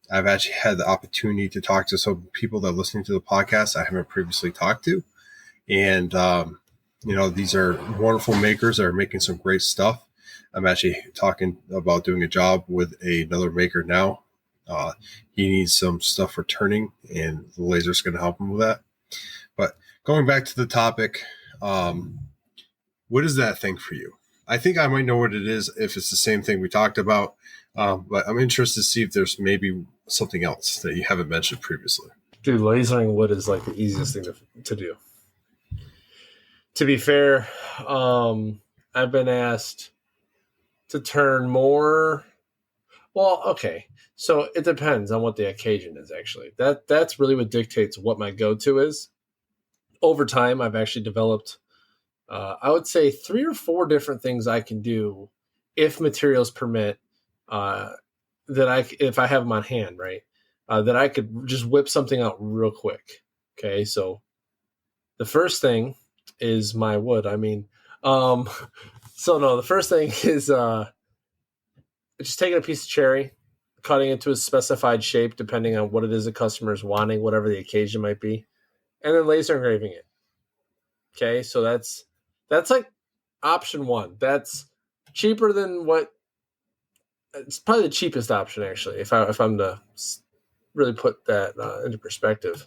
I've actually had the opportunity to talk to some people that are listening to the podcast I haven't previously talked to. And, these are wonderful makers that are making some great stuff. I'm actually talking about doing a job with another maker now. He needs some stuff for turning, and the laser is going to help him with that. But going back to the topic, what is that thing for you? I think I might know what it is if it's the same thing we talked about. But I'm interested to see if there's maybe something else that you haven't mentioned previously. Dude, lasering wood is like the easiest thing to do. To be fair, I've been asked to turn more. Well, okay. So it depends on what the occasion is, actually. That's really what dictates what my go-to is. Over time, I've actually developed, I would say, 3 or 4 different things I can do if materials permit, if I have them on hand, right? That I could just whip something out real quick. Okay, so the first thing is my wood. The first thing is just taking a piece of cherry, cutting it to a specified shape depending on what it is the customer is wanting, whatever the occasion might be, and then laser engraving it. Okay, so that's like option 1. That's cheaper than it's probably the cheapest option, actually, if I'm to really put that into perspective.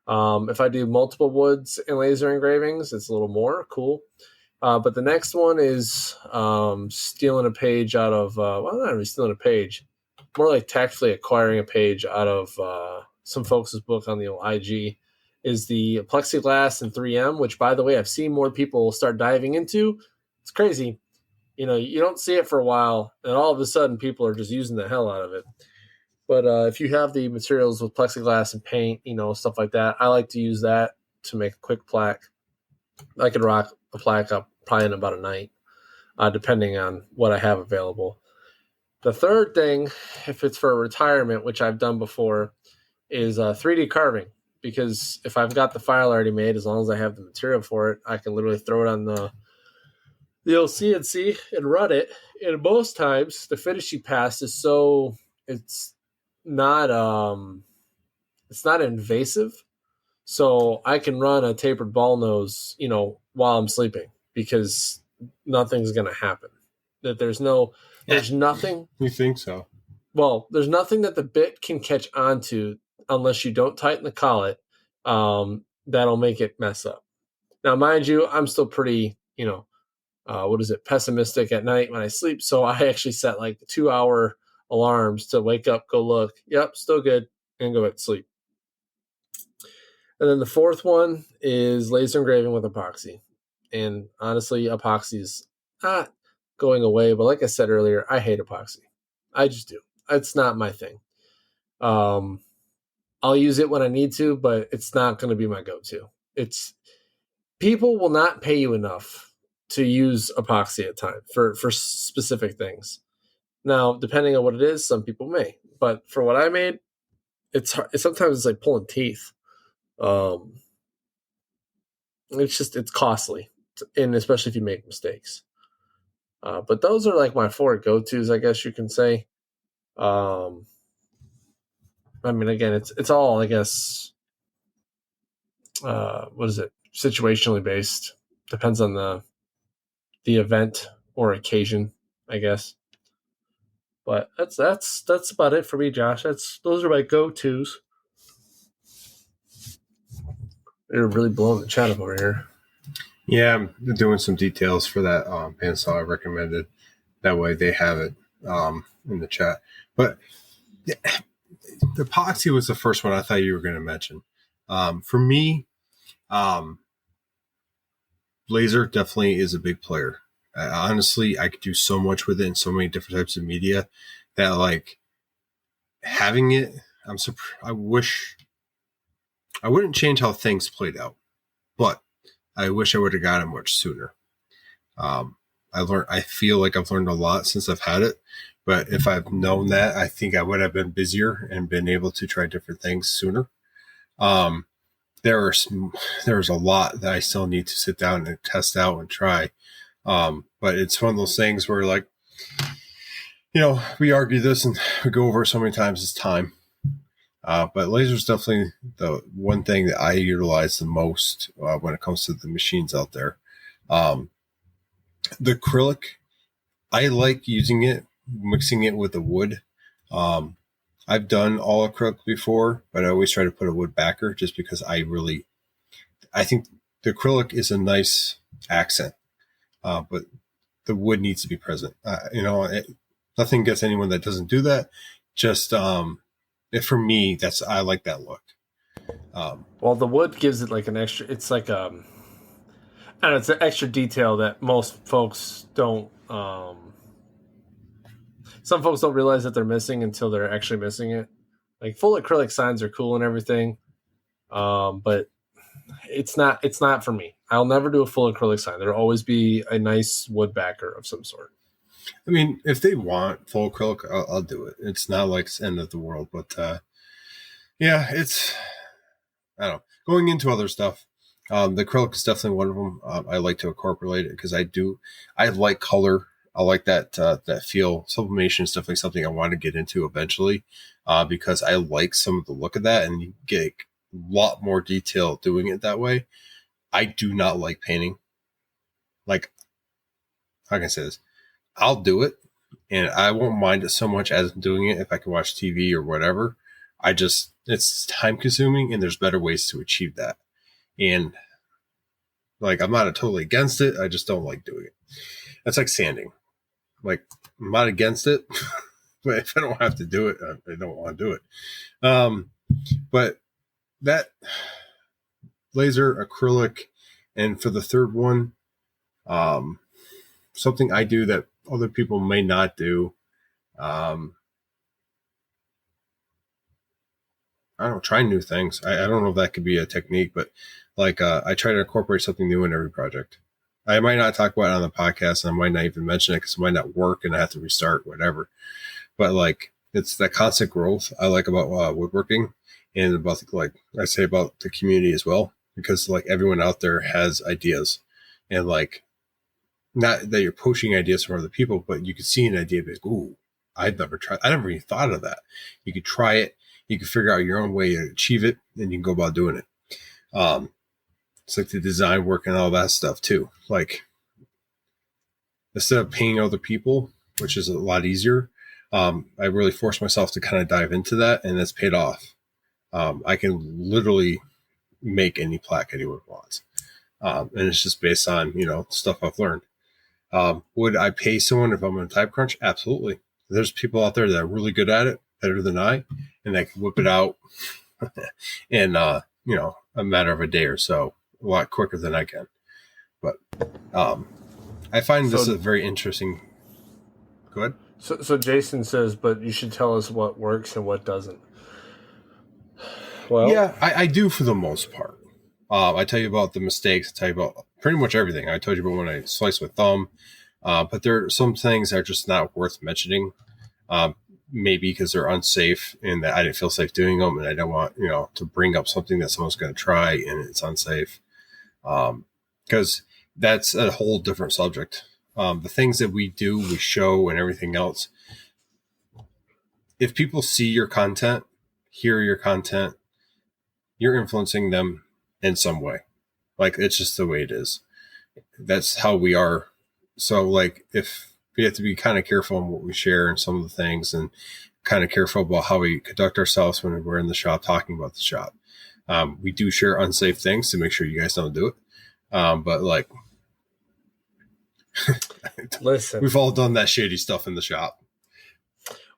If I do multiple woods and laser engravings, it's a little more cool. But the next one is stealing a page out of, not really stealing a page, more like tactfully acquiring a page out of some folks' book on the old IG, is the plexiglass and 3M, which, by the way, I've seen more people start diving into. It's crazy. You don't see it for a while, and all of a sudden people are just using the hell out of it. But if you have the materials with plexiglass and paint, stuff like that, I like to use that to make a quick plaque. I could rock a plaque up probably in about a night, depending on what I have available. The third thing, if it's for a retirement, which I've done before, is 3D carving. Because if I've got the file already made, as long as I have the material for it, I can literally throw it on the old CNC and run it. And most times, the finishing pass is it's not invasive, so I can run a tapered ball nose, while I'm sleeping, because nothing's going to happen. That there's nothing. You think so? Well, there's nothing that the bit can catch onto unless you don't tighten the collet. That'll make it mess up. Now, mind you, I'm still pretty, pessimistic at night when I sleep. So I actually set like 2-hour alarms to wake up, go look. Yep, still good, and go back to sleep. And then the fourth one is laser engraving with epoxy. And honestly, epoxy is not going away. But like I said earlier, I hate epoxy. I just do. It's not my thing. I'll use it when I need to, but it's not going to be my go-to. People will not pay you enough to use epoxy at times for specific things. Now, depending on what it is, some people may. But for what I made, sometimes it's like pulling teeth. It's costly, and especially if you make mistakes. But those are like my 4 go-tos, I guess you can say. Again, it's all, I guess, situationally based. Depends on the event or occasion, I guess. But that's about it for me, Josh. Those are my go-tos. They're really blowing the chat up over here. Yeah, I'm doing some details for that bandsaw I recommended. That way they have it in the chat. But yeah, the epoxy was the first one I thought you were going to mention. For me, laser definitely is a big player. Honestly, I could do so much with it in so many different types of media that like having it, I wish I wouldn't change how things played out, but I wish I would have got it much sooner. I feel like I've learned a lot since I've had it, but if I've known that, I think I would have been busier and been able to try different things sooner. There's a lot that I still need to sit down and test out and try. But it's one of those things where like, we argue this and we go over it so many times, it's time. But laser is definitely the one thing that I utilize the most when it comes to the machines out there. The acrylic, I like using it, mixing it with the wood. I've done all acrylic before, but I always try to put a wood backer just because I think the acrylic is a nice accent, but the wood needs to be present. Nothing against anyone that doesn't do that. Just for me, I like that look. Well, the wood gives it like an extra. It's like it's an extra detail that most folks don't. Some folks don't realize that they're missing until they're actually missing it. Like full acrylic signs are cool and everything, but it's not for me. I'll never do a full acrylic sign. There'll always be a nice wood backer of some sort. I mean, if they want full acrylic, I'll do it. It's not like the end of the world, but it's, I don't know. Going into other stuff, the acrylic is definitely one of them. I like to incorporate it because I like color. I like that feel. Sublimation is definitely something I want to get into eventually because I like some of the look of that, and you get a lot more detail doing it that way. I do not like painting. Like, how can I say this? I'll do it, and I won't mind it so much as I'm doing it if I can watch TV or whatever. It's time consuming, and there's better ways to achieve that. And like, I'm not totally against it. I just don't like doing it. That's like sanding. Like, I'm not against it, but if I don't have to do it, I don't want to do it. But that laser, acrylic, and for the third one, something I do that other people may not do. I don't know, try new things. I don't know if that could be a technique, but like I try to incorporate something new in every project. I might not talk about it on the podcast, and I might not even mention it because it might not work and I have to restart, whatever. But like, it's that constant growth I like about woodworking, and about like I say about the community as well, because like everyone out there has ideas, and like, not that you're poaching ideas from other people, but you could see an idea, be like, ooh, I never even thought of that. You could try it. You can figure out your own way to achieve it, and you can go about doing it. It's like the design work and all that stuff too. Like, instead of paying other people, which is a lot easier, I really forced myself to kind of dive into that, and it's paid off. I can literally make any plaque anyone wants. And it's just based on, stuff I've learned. Would I pay someone if I'm in a time crunch? Absolutely. There's people out there that are really good at it, better than I, and I can whip it out in, a matter of a day or so, a lot quicker than I can. But I find this is a very interesting. Go ahead. So Jason says, but you should tell us what works and what doesn't. Well, yeah, I do for the most part. I tell you about the mistakes. I tell you about pretty much everything. I told you about when I sliced with thumb. But there are some things that are just not worth mentioning. Maybe because they're unsafe and that I didn't feel safe doing them. And I don't want, to bring up something that someone's going to try and it's unsafe. Because that's a whole different subject. The things that we do, we show and everything else. If people see your content, hear your content, you're influencing them in some way. Like, it's just the way it is. That's how we are. So like, if we have to be kind of careful on what we share and some of the things, and kind of careful about how we conduct ourselves when we're in the shop talking about the shop. We do share unsafe things to make sure you guys don't do it. But like, Listen, we've all done that shady stuff in the shop.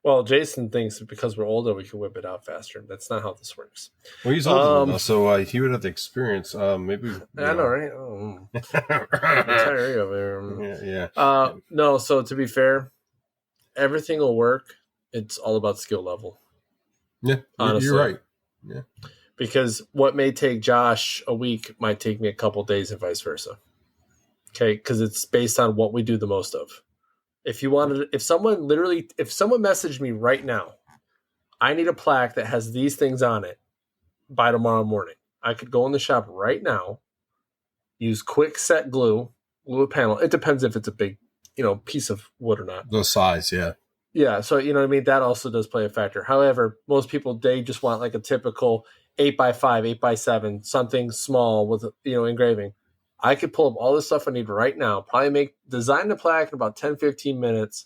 well, Jason thinks because we're older, we can whip it out faster. That's not how this works. Well, he's older than us, so he would have the experience. Maybe I know, right? Oh, tired of it. Yeah. No, so to be fair, everything will work. It's all about skill level. Yeah, honestly. You're right. Yeah, because what may take Josh a week might take me a couple days, and vice versa. Okay, because it's based on what we do the most of. If someone messaged me right now, I need a plaque that has these things on it by tomorrow morning. I could go in the shop right now, use quick set glue a panel. It depends if it's a big, piece of wood or not. the size, yeah. Yeah, so you know what I mean? That also does play a factor. However, most people, they just want like a typical 8x5, 8x7, something small with, engraving. I could pull up all the stuff I need right now, probably design the plaque in about 10, 15 minutes,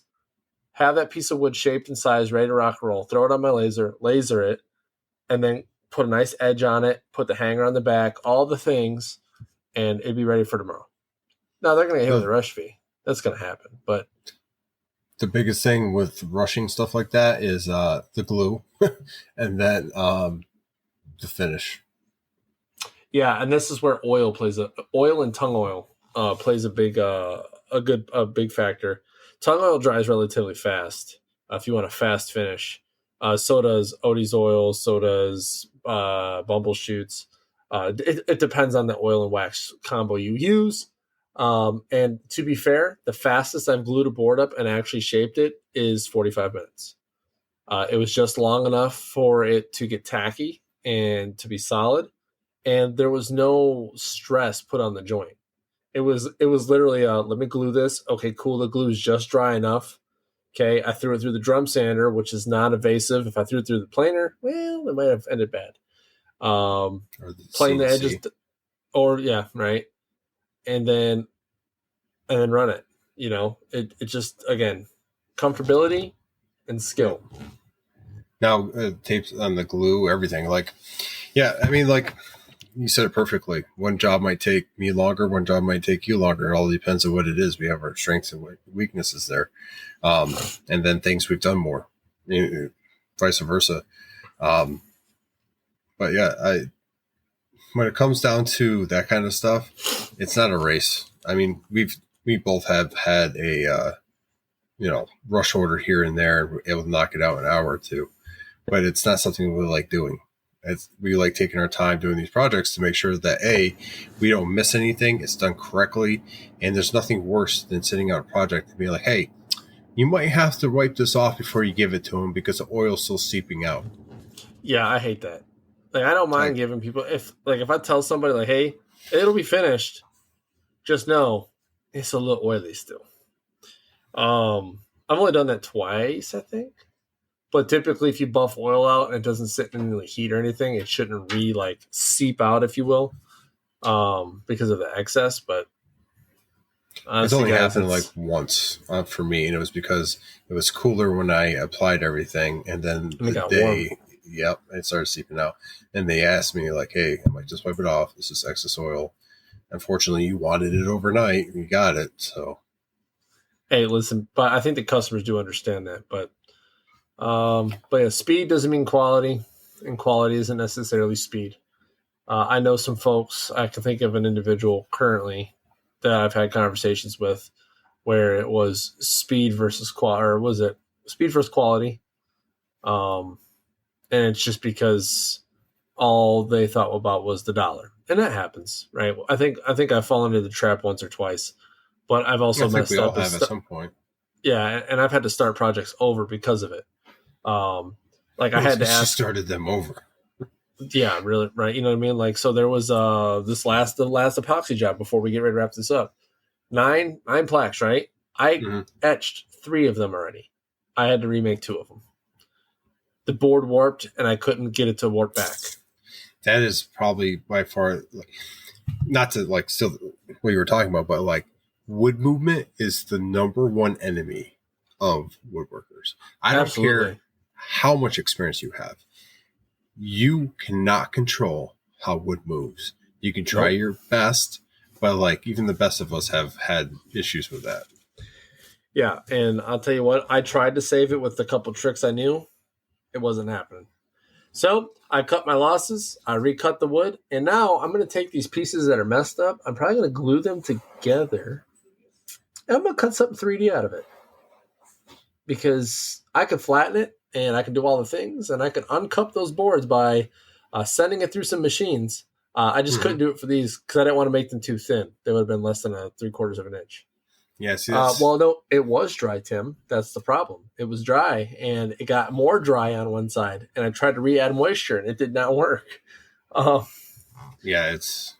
have that piece of wood shaped and sized, ready to rock and roll, throw it on my laser it, and then put a nice edge on it, put the hanger on the back, all the things, and it'd be ready for tomorrow. Now, they're going to get hit with a rush fee. That's going to happen, but the biggest thing with rushing stuff like that is the glue and then the finish. Yeah, and this is where oil and tongue oil plays a big factor. Tongue oil dries relatively fast if you want a fast finish. So does Odie's oil. So does Bumbleshoots. It depends on the oil and wax combo you use. And to be fair, the fastest I've glued a board up and actually shaped it is 45 minutes. It was just long enough for it to get tacky and to be solid. And there was no stress put on the joint. It was literally, let me glue this. Okay, cool. The glue is just dry enough. Okay, I threw it through the drum sander, which is non-evasive. If I threw it through the planer, well, it might have ended bad. Playing the edges, right. And then run it. It just, again, comfortability and skill. Now, tapes on the glue, everything. Like, yeah, I mean, like, you said it perfectly. One job might take me longer. One job might take you longer. It all depends on what it is. We have our strengths and weaknesses there. And then things we've done more, vice versa. But yeah, when it comes down to that kind of stuff, it's not a race. I mean, we both have had a, rush order here and there, and we're able to knock it out in an hour or two, but it's not something we like doing. We like taking our time doing these projects to make sure that we don't miss anything, it's done correctly, and there's nothing worse than sitting out a project and be like, hey, you might have to wipe this off before you give it to them because the oil's still seeping out. Yeah, I hate that. Like, I don't mind giving people, if I tell somebody like, hey, it'll be finished, just know it's a little oily still. I've only done that twice, I think. But typically, if you buff oil out and it doesn't sit in the heat or anything, it shouldn't seep out, if you will, because of the excess. But honestly, it's only happened like once for me, and it was because it was cooler when I applied everything, and then the day, it started seeping out. And they asked me like, "Hey, I might just wipe it off. This is excess oil. Unfortunately, you wanted it overnight, and you got it." So, hey, listen, but I think the customers do understand that, but yeah, speed doesn't mean quality, and quality isn't necessarily speed. I know some folks, I can think of an individual currently that I've had conversations with where it was speed versus quality, or was it speed versus quality? And it's just because all they thought about was the dollar, and that happens, right? I think I've fallen into the trap once or twice, but I've also messed we up all have at some point. Yeah, and I've had to start projects over because of it. I had to ask. Started them over. Yeah, really, right. You know what I mean? Like, so there was the last epoxy job before we get ready to wrap this up. Nine plaques, right? I etched 3 of them already. I had to remake 2 of them. The board warped, and I couldn't get it to warp back. That is probably by far, not to still what you were talking about, but wood movement is the number one enemy of woodworkers. I don't care how much experience you have. You cannot control how wood moves. You can try your best, but like even the best of us have had issues with that. Yeah, and I'll tell you what, I tried to save it with a couple tricks I knew. It wasn't happening. So I cut my losses, I recut the wood, and now I'm going to take these pieces that are messed up. I'm probably going to glue them together, and I'm going to cut something 3D out of it. Because I could flatten it, and I can do all the things, and I can uncup those boards by sending it through some machines. I just couldn't do it for these because I didn't want to make them too thin. They would have been less than 3/4 of an inch. Yeah, see, well, no, it was dry, Tim. That's the problem. It was dry, and it got more dry on one side, and I tried to re-add moisture, and it did not work. Yeah, it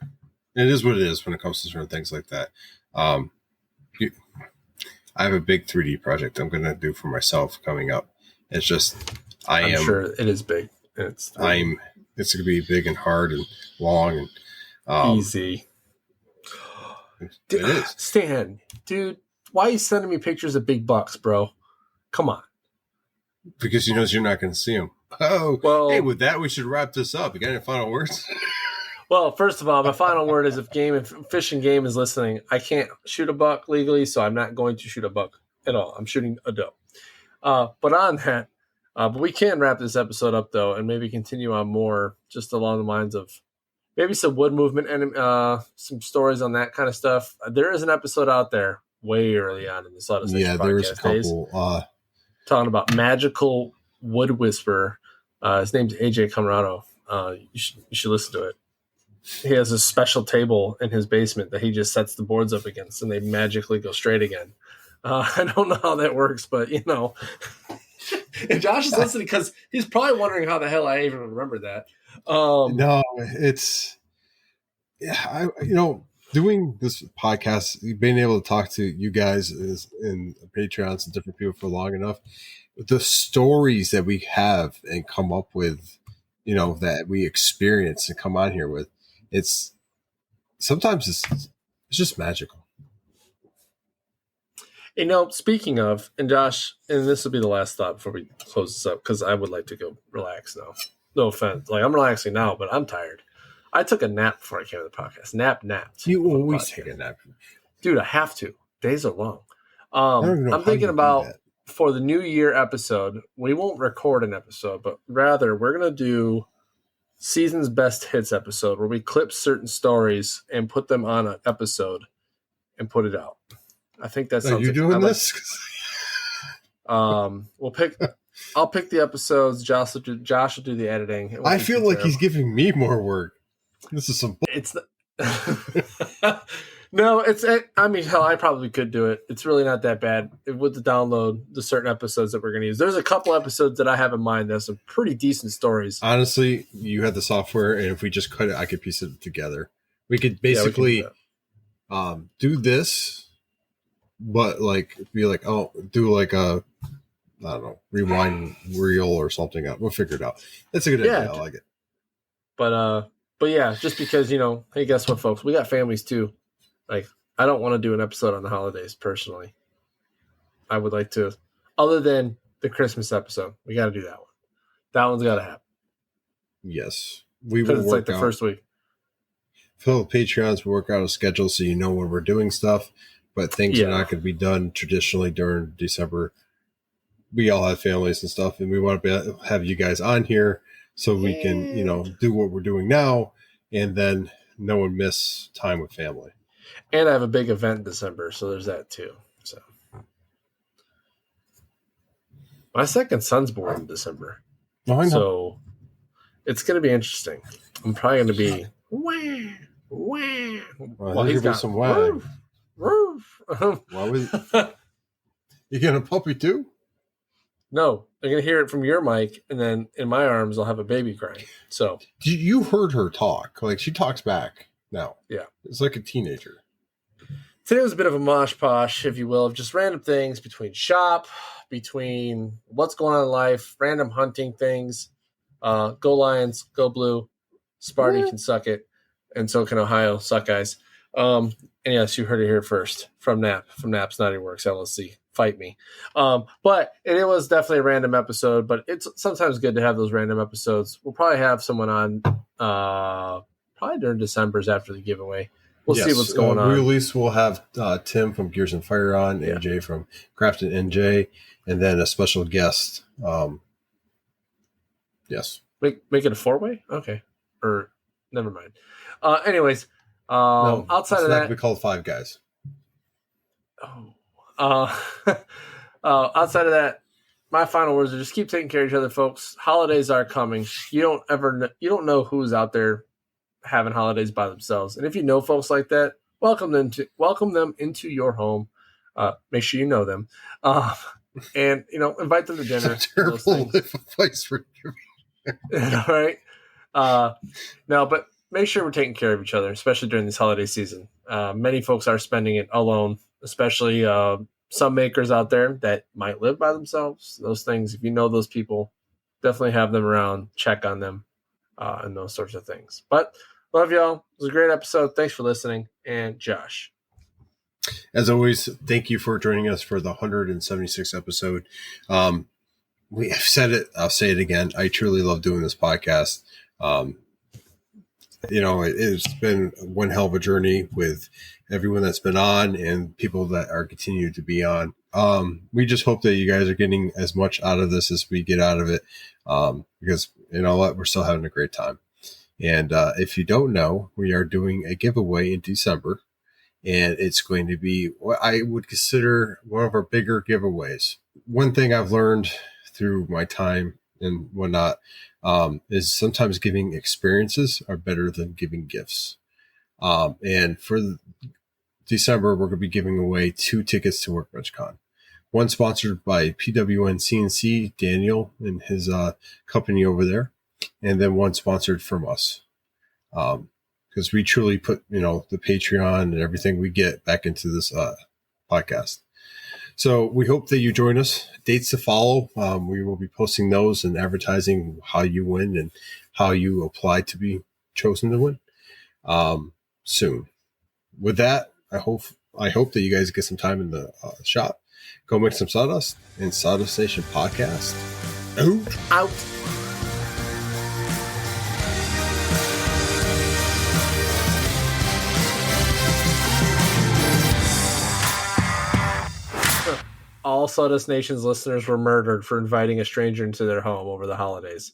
is what it is when it comes to certain things like that. I have a big 3D project I'm going to do for myself coming up. It's just I'm sure it is big. It's going to be big and hard and long and easy. It is. Stan, dude, why are you sending me pictures of big bucks, bro? Come on. Because he knows you're not going to see them. Oh, well, hey, with that, we should wrap this up. You got any final words? Well, first of all, my final word is if Fish and Game is listening, I can't shoot a buck legally, so I'm not going to shoot a buck at all. I'm shooting a doe. But on that, but we can wrap this episode up, though, and maybe continue on more just along the lines of maybe some wood movement and some stories on that kind of stuff. There is an episode out there way early on in the Slaughter Station podcast there was a couple. Talking about magical wood whisperer. His name's AJ Camarado. You should listen to it. He has a special table in his basement that he just sets the boards up against, and they magically go straight again. I don't know how that works, but you know. And Josh is listening because he's probably wondering how the hell I even remember that. No, it's doing this podcast, being able to talk to you guys and Patreons and different people for long enough. The stories that we have and come up with, that we experience and come on here with. It's just magical. Speaking of, and Josh, and this will be the last thought before we close this up, because I would like to go relax now. No offense. Like, I'm relaxing now, but I'm tired. I took a nap before I came to the podcast. Napped. You always take a nap. Dude, I have to. Days are long. I'm thinking about for the New Year episode, we won't record an episode, but rather we're going to do Season's Best Hits episode where we clip certain stories and put them on an episode and put it out. I think that sounds. Are you doing this? I'll pick the episodes. Josh will do the editing. I feel like he's giving me more work. This is some. It's no. I mean, hell, I probably could do it. It's really not that bad with the download. The certain episodes that we're going to use. There's a couple episodes that I have in mind. There's some pretty decent stories. Honestly, you have the software, and if we just cut it, I could piece it together. We could basically do this. But do like a, I don't know, rewind reel or something. We'll figure it out. That's a good idea. I like it. But yeah, just because, hey, guess what, folks? We got families too. Like, I don't want to do an episode on the holidays personally. I would like to, other than the Christmas episode, we got to do that one. That one's got to happen. Yes. We will work like the first week. Phil, Patreons will work out a schedule so you know when we're doing stuff. But things are not going to be done traditionally during December. We all have families and stuff, and we want to have you guys on here so we can, do what we're doing now, and then no one miss time with family. And I have a big event in December, so there's that too. So my second son's born in December, so it's going to be interesting. I'm probably going to be Well, he's got some wag. Why was you getting a puppy too? No, I'm gonna hear it from your mic, and then in my arms I'll have a baby crying. So you heard her talk. Like, she talks back now. Yeah, it's like a teenager. Today was a bit of a mosh posh, if you will, of just random things between shop, between what's going on in life, random hunting things. Go Lions, go Blue. Sparty can suck it, and so can Ohio. Suck, guys. And yes, you heard it here first from NAP, from NAP Snotty Works LLC. fight me. But it was definitely a random episode, but it's sometimes good to have those random episodes. We'll probably have someone on probably during December's after the giveaway. We'll see what's going on. We at least will have Tim from Gears and Fire on, NJ from Crafted NJ, and then a special guest. Yes. Make it a 4-way? Okay. Or never mind. Anyways, outside of that, we call 5 guys. Outside of that, my final words are just keep taking care of each other, folks. Holidays are coming. You don't know who's out there having holidays by themselves, and if you know folks like that, welcome them into your home. Make sure you know them, and invite them to dinner. It's a terrible advice for you. All right. No, but make sure we're taking care of each other, especially during this holiday season. Many folks are spending it alone, especially some makers out there that might live by themselves. Those things, if you know those people, definitely have them around, check on them, and those sorts of things. But love y'all. It was a great episode. Thanks for listening. And Josh. As always, thank you for joining us for the 176th episode. I've said it. I'll say it again. I truly love doing this podcast. It's been one hell of a journey with everyone that's been on and people that are continuing to be on. We just hope that you guys are getting as much out of this as we get out of it. Because you know what, we're still having a great time. And if you don't know, we are doing a giveaway in December, and it's going to be what I would consider one of our bigger giveaways. One thing I've learned through my time and whatnot is sometimes giving experiences are better than giving gifts. And for December, we're going to be giving away 2 tickets to WorkbenchCon. One sponsored by PWN CNC, Daniel and his company over there, and then one sponsored from us. Because we truly put, the Patreon and everything we get back into this podcast. So we hope that you join us. Dates to follow. We will be posting those and advertising how you win and how you apply to be chosen to win soon. With that, I hope that you guys get some time in the shop. Go make some sawdust, and Sawdust Nation podcast. Out. All Sawdust Nation's listeners were murdered for inviting a stranger into their home over the holidays.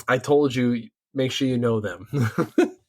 I told you, make sure you know them.